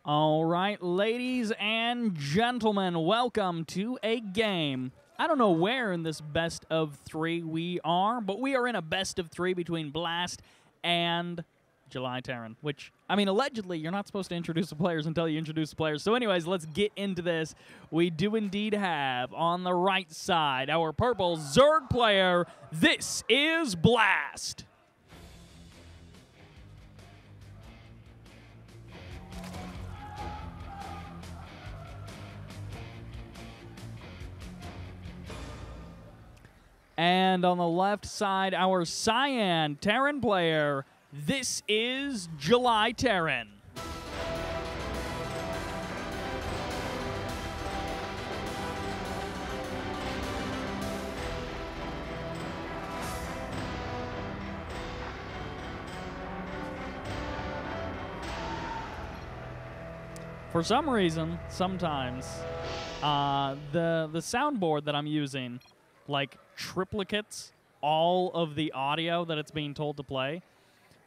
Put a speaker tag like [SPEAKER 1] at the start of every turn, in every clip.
[SPEAKER 1] All right, ladies and gentlemen, welcome to a game. I don't know where in this best of three we are, but we are in a best of three between Blast and JulyTerran, which, I mean, allegedly, you're not supposed to introduce the players until you introduce the players. So anyways, let's get into this. We do indeed have, on the right side, our purple Zerg player. This is Blast. And on the left side, our cyan Terran player. This is JulyTerran. For some reason, sometimes, the soundboard that I'm using, like, triplicates all of the audio that it's being told to play.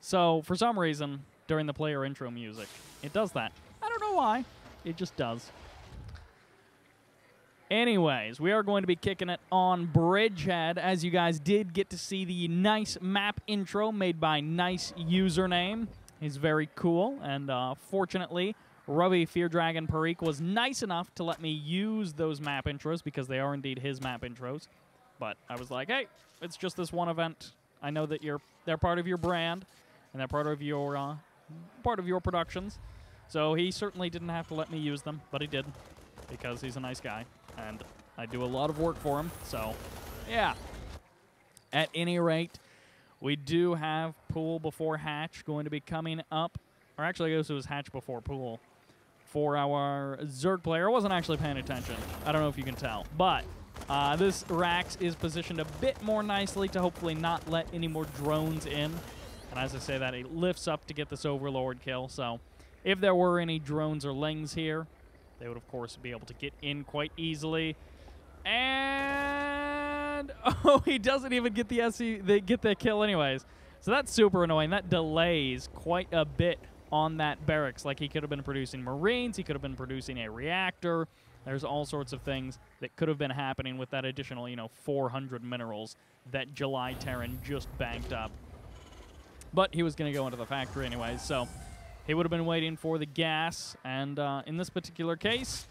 [SPEAKER 1] So, for some reason, during the player intro music, it does that. I don't know why. It just does. Anyways, we are going to be kicking it on Bridgehead, as you guys did get to see the nice map intro made by Nice Username. He's very cool, and fortunately, Rubby Fear Dragon Parikh was nice enough to let me use those map intros because they are indeed his map intros. But I was like, hey, it's just this one event. I know that they're part of your brand, and they're part of your productions. So he certainly didn't have to let me use them, but he did, because he's a nice guy, and I do a lot of work for him. So, yeah. At any rate, we do have Pool Before Hatch going to be coming up. Or actually, I guess it was Hatch Before Pool for our Zerg player. I wasn't actually paying attention. I don't know if you can tell, but this Rax is positioned a bit more nicely to hopefully not let any more drones in. And as I say that, it lifts up to get this Overlord kill. So if there were any drones or lings here, they would, of course, be able to get in quite easily. And oh, he doesn't even get the kill anyways. So that's super annoying. That delays quite a bit on that barracks. Like, he could have been producing Marines. He could have been producing a reactor. There's all sorts of things that could have been happening with that additional, 400 minerals that JulyTerran just banked up. But he was going to go into the factory anyways, so he would have been waiting for the gas. And in this particular case,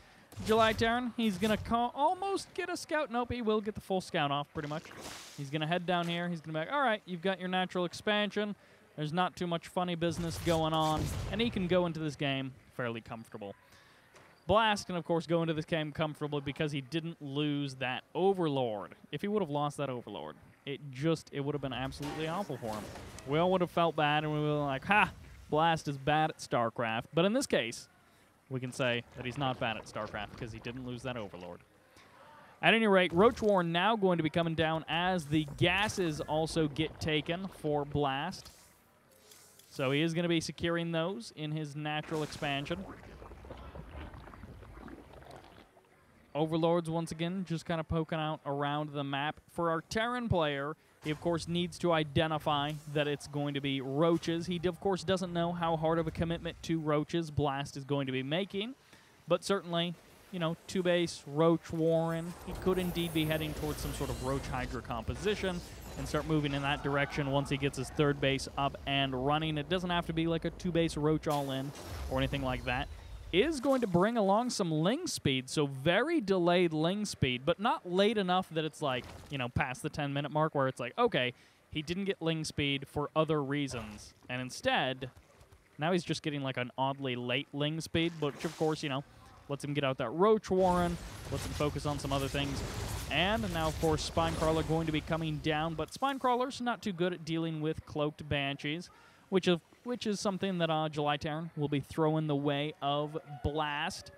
[SPEAKER 1] JulyTerran, he's going to almost get a scout. Nope, he will get the full scout off, pretty much. He's going to head down here. He's going to be like, all right, you've got your natural expansion. There's not too much funny business going on. And he can go into this game fairly comfortable. Blast can, of course, go into this game comfortably because he didn't lose that Overlord. If he would have lost that Overlord, it would have been absolutely awful for him. We all would have felt bad, and we were like, ha, Blast is bad at StarCraft. But in this case, we can say that he's not bad at StarCraft because he didn't lose that Overlord. At any rate, Roach War now going to be coming down as the gases also get taken for Blast. So he is going to be securing those in his natural expansion. Overlords, once again, just kind of poking out around the map. For our Terran player, he, of course, needs to identify that it's going to be roaches. He, of course, doesn't know how hard of a commitment to roaches Blast is going to be making. But certainly, two-base, Roach Warren, he could indeed be heading towards some sort of Roach Hydra composition and start moving in that direction once he gets his third base up and running. It doesn't have to be like a two-base Roach all-in or anything like that. Is going to bring along some ling speed, so very delayed ling speed, but not late enough that it's like, past the 10-minute mark where it's like, okay, he didn't get ling speed for other reasons, and instead, now he's just getting like an oddly late ling speed, which of course, lets him get out that Roach Warren, lets him focus on some other things, and now, of course, Spinecrawler going to be coming down, but Spinecrawler's not too good at dealing with Cloaked Banshees, which is something that JulyTerran will be throwing the way of Blast.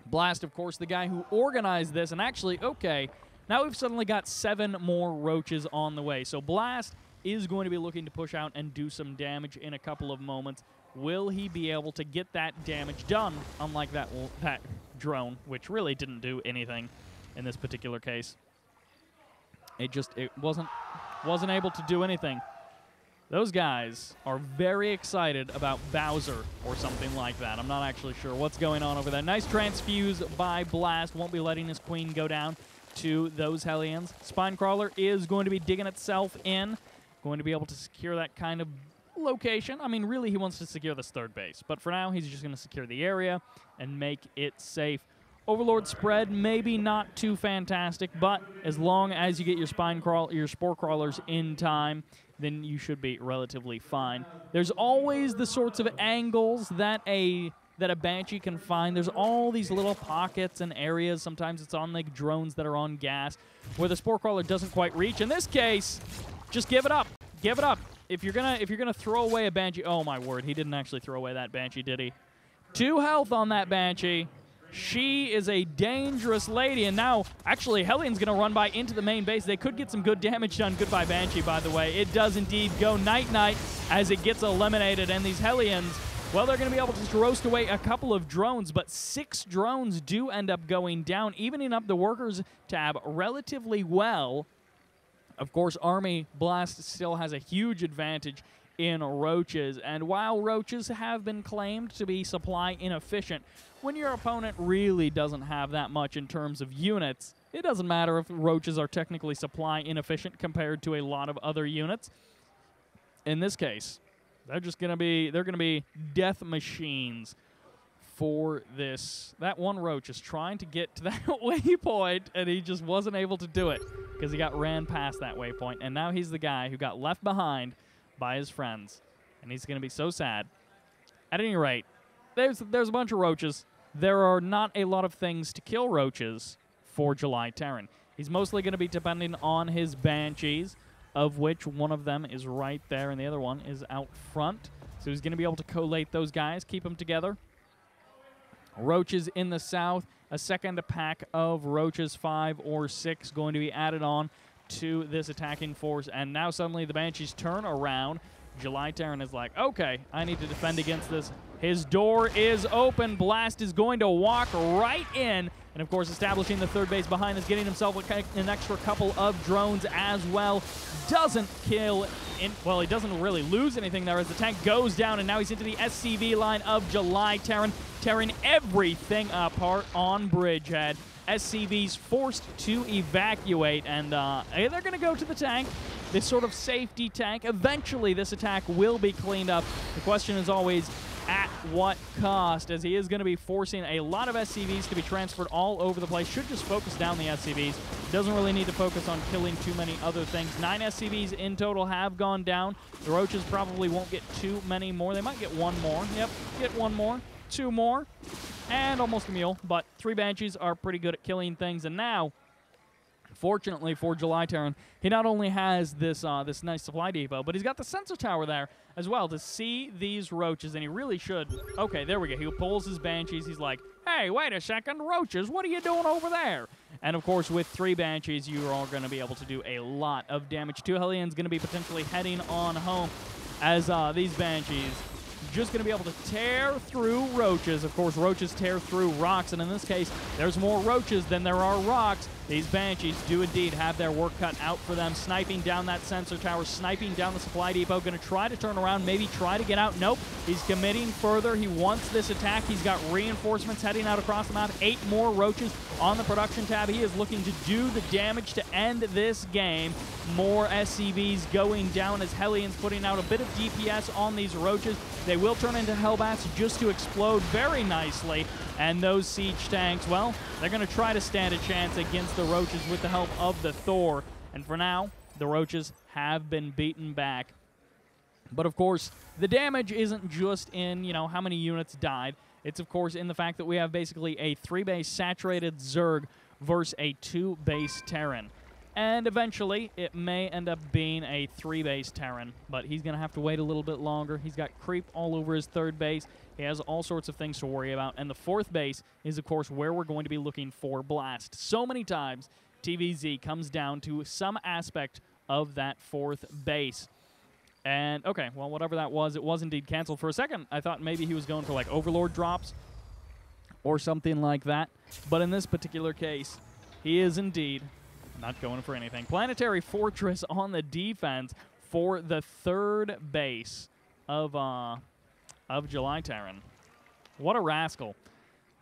[SPEAKER 1] Blast, of course, the guy who organized this, and actually, okay, now we've suddenly got 7 more roaches on the way. So Blast is going to be looking to push out and do some damage in a couple of moments. Will he be able to get that damage done, unlike that drone, which really didn't do anything in this particular case? It wasn't able to do anything. Those guys are very excited about Bowser or something like that. I'm not actually sure what's going on over there. Nice transfuse by Blast. Won't be letting his queen go down to those Hellions. Spinecrawler is going to be digging itself in. Going to be able to secure that kind of location. I mean, really, he wants to secure this third base. But for now, he's just going to secure the area and make it safe. Overlord spread, maybe not too fantastic, but as long as you get your spore crawlers in time, then you should be relatively fine. There's always the sorts of angles that a Banshee can find. There's all these little pockets and areas. Sometimes it's on like drones that are on gas where the spore crawler doesn't quite reach. In this case, just give it up. Give it up. If you're gonna throw away a Banshee, oh my word, he didn't actually throw away that Banshee, did he? 2 health on that Banshee. She is a dangerous lady, and now, actually, Hellion's going to run by into the main base. They could get some good damage done. Goodbye, Banshee, by the way. It does indeed go night-night as it gets eliminated, and these Hellions, well, they're going to be able to roast away a couple of drones, but 6 drones do end up going down, evening up the workers tab relatively well. Of course, Army Blast still has a huge advantage in roaches, and while roaches have been claimed to be supply inefficient, when your opponent really doesn't have that much in terms of units, it doesn't matter if roaches are technically supply inefficient compared to a lot of other units. In this case, they're going to be death machines for this. That one roach is trying to get to that waypoint, and he just wasn't able to do it because he got ran past that waypoint, and now he's the guy who got left behind by his friends, and he's going to be so sad. At any rate, there's a bunch of roaches. There are not a lot of things to kill roaches for JulyTerran. He's mostly going to be depending on his Banshees, of which one of them is right there and the other one is out front. So he's going to be able to collate those guys, keep them together. Roaches in the south, a second pack of roaches, 5 or 6, going to be added on to this attacking force. And now suddenly the Banshees turn around. JulyTerran is like, okay, I need to defend against this. His door is open. Blast is going to walk right in. And, of course, establishing the third base behind this, getting himself an extra couple of drones as well. Doesn't kill, well, he doesn't really lose anything there as the tank goes down, and now he's into the SCV line of JulyTerran, tearing everything apart on Bridgehead. SCV's forced to evacuate, and they're going to go to the tank, this sort of safety tank. Eventually, this attack will be cleaned up. The question is always, at what cost, as he is going to be forcing a lot of SCVs to be transferred all over the place. Should just focus down the SCVs. Doesn't really need to focus on killing too many other things. 9 SCVs in total have gone down. The roaches probably won't get too many more. They might get 1 more. Yep, get 1 more. 2 more. And almost a mule. But 3 Banshees are pretty good at killing things. And now, fortunately for JulyTerran, he not only has this this nice supply depot, but he's got the sensor tower there as well to see these roaches, and he really should. Okay, there we go. He pulls his Banshees. He's like, hey, wait a second, roaches, what are you doing over there? And, of course, with 3 Banshees, you are going to be able to do a lot of damage. 2 Hellions going to be potentially heading on home as these Banshees just going to be able to tear through roaches. Of course, roaches tear through rocks, and in this case, there's more roaches than there are rocks. These Banshees do indeed have their work cut out for them, sniping down that sensor tower, sniping down the supply depot, going to try to turn around, maybe try to get out. Nope, he's committing further. He wants this attack. He's got reinforcements heading out across the map, 8 more roaches on the production tab. He is looking to do the damage to end this game. More SCVs going down as Hellions putting out a bit of DPS on these roaches. They will turn into Hellbats just to explode very nicely. And those siege tanks, well, they're going to try to stand a chance against the roaches with the help of the Thor. And for now, the roaches have been beaten back. But of course, the damage isn't just in, you know, how many units died. It's, of course, in the fact that we have basically a 3-base saturated Zerg versus a 2-base Terran. And eventually, it may end up being a 3-base Terran, but he's going to have to wait a little bit longer. He's got creep all over his 3rd base. He has all sorts of things to worry about. And the 4th base is, of course, where we're going to be looking for Blast. So many times, TVZ comes down to some aspect of that 4th base. And, okay, well, whatever that was, it was indeed canceled. For a second, I thought maybe he was going for, like, Overlord drops or something like that. But in this particular case, he is indeed not going for anything. Planetary Fortress on the defense. for the third base of JulyTerran. What a rascal.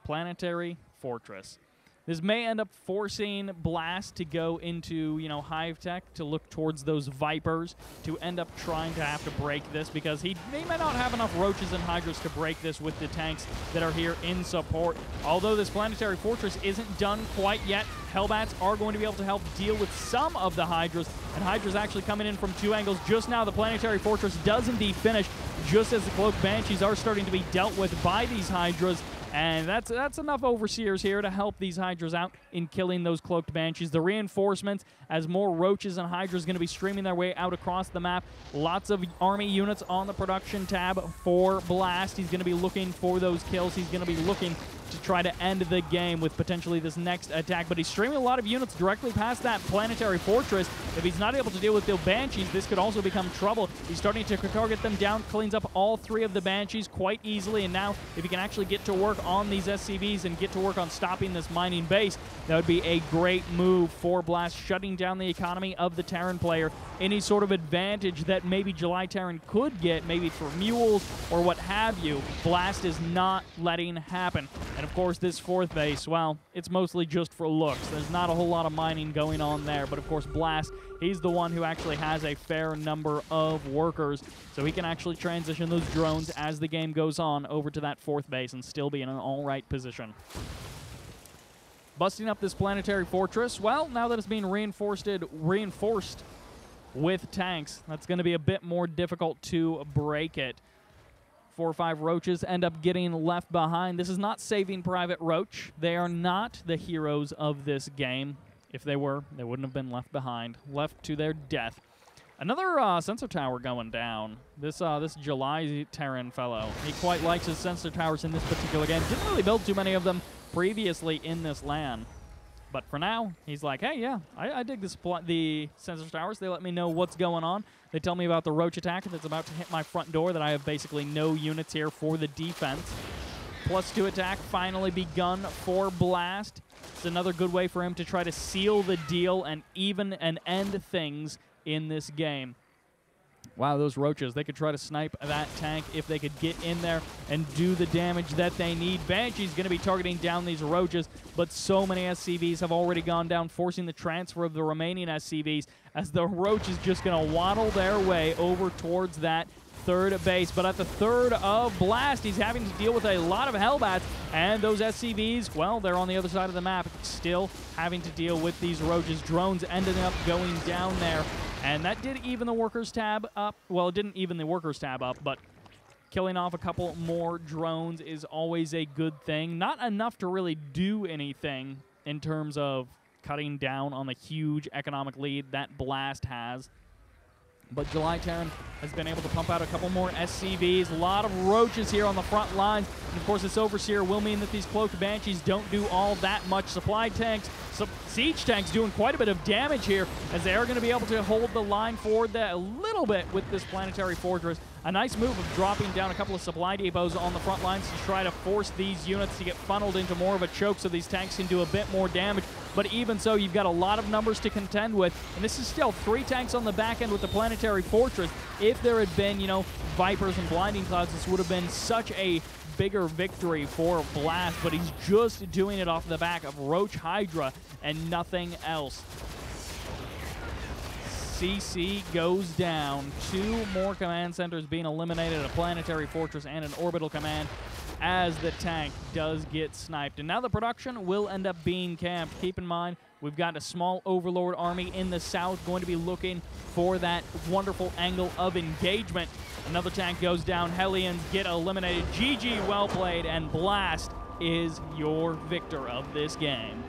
[SPEAKER 1] Planetary Fortress. This may end up forcing Blast to go into, Hive Tech, to look towards those Vipers, to end up trying to have to break this, because he may not have enough Roaches and Hydras to break this with the tanks that are here in support. Although this Planetary Fortress isn't done quite yet, Hellbats are going to be able to help deal with some of the Hydras, and Hydras actually coming in from 2 angles. Just now, the Planetary Fortress does indeed finish, just as the Cloaked Banshees are starting to be dealt with by these Hydras. And that's enough Overseers here to help these Hydras out in killing those Cloaked Banshees. The reinforcements, as more Roaches and Hydras going to be streaming their way out across the map. Lots of army units on the production tab for Blast. He's going to be looking for those kills. He's going to be looking to try to end the game with potentially this next attack. But he's streaming a lot of units directly past that Planetary Fortress. If he's not able to deal with the Banshees, this could also become trouble. He's starting to target them down, cleans up all 3 of the Banshees quite easily. And now, if he can actually get to work on these SCVs and get to work on stopping this mining base, that would be a great move for Blast, shutting down the economy of the Terran player. Any sort of advantage that maybe JulyTerran could get, maybe for mules or what have you, Blast is not letting happen. And of course, this 4th base, well, it's mostly just for looks. There's not a whole lot of mining going on there. But of course, Blast, he's the one who actually has a fair number of workers, so he can actually transition those drones as the game goes on over to that 4th base and still be in an all-right position. Busting up this Planetary Fortress, well, now that it's being reinforced with tanks, that's going to be a bit more difficult to break it. 4 or 5 Roaches end up getting left behind. This is not Saving Private Roach. They are not the heroes of this game. If they were, they wouldn't have been left behind, left to their death. Another sensor tower going down. This JulyTerran fellow, he quite likes his sensor towers in this particular game. Didn't really build too many of them previously in this LAN. But for now, he's like, hey, yeah, I dig the sensor towers. They let me know what's going on. They tell me about the Roach attack that's about to hit my front door, that I have basically no units here for the defense. +2 attack finally begun for Blast. It's another good way for him to try to seal the deal and end things in this game. Wow, those Roaches, they could try to snipe that tank if they could get in there and do the damage that they need. Banshee's going to be targeting down these Roaches, but so many SCVs have already gone down, forcing the transfer of the remaining SCVs, as the Roach is just going to waddle their way over towards that 3rd base. But at the 3rd of Blast, he's having to deal with a lot of Hellbats, and those SCVs, well, they're on the other side of the map, still having to deal with these Roaches. Drones ended up going down there. And that did even the Workers tab up. Well, it didn't even the Workers tab up, but killing off a couple more drones is always a good thing. Not enough to really do anything in terms of cutting down on the huge economic lead that Blast has. But JulyTerran has been able to pump out a couple more SCVs. A lot of Roaches here on the front lines. And of course, this Overseer will mean that these Cloaked Banshees don't do all that much. Supply tanks, siege tanks doing quite a bit of damage here, as they are going to be able to hold the line forward a little bit with this Planetary Fortress. A nice move of dropping down a couple of supply depots on the front lines to try to force these units to get funneled into more of a choke so these tanks can do a bit more damage. But even so, you've got a lot of numbers to contend with, and this is still 3 tanks on the back end with the Planetary Fortress. If there had been, Vipers and Blinding Clouds, this would have been such a bigger victory for Blast, but he's just doing it off the back of Roach Hydra and nothing else. CC goes down. 2 more command centers being eliminated, a Planetary Fortress and an Orbital Command, as the tank does get sniped. And now the production will end up being camped. Keep in mind, we've got a small Overlord army in the south going to be looking for that wonderful angle of engagement. Another tank goes down. Hellions get eliminated. GG, well played, and Blast is your victor of this game.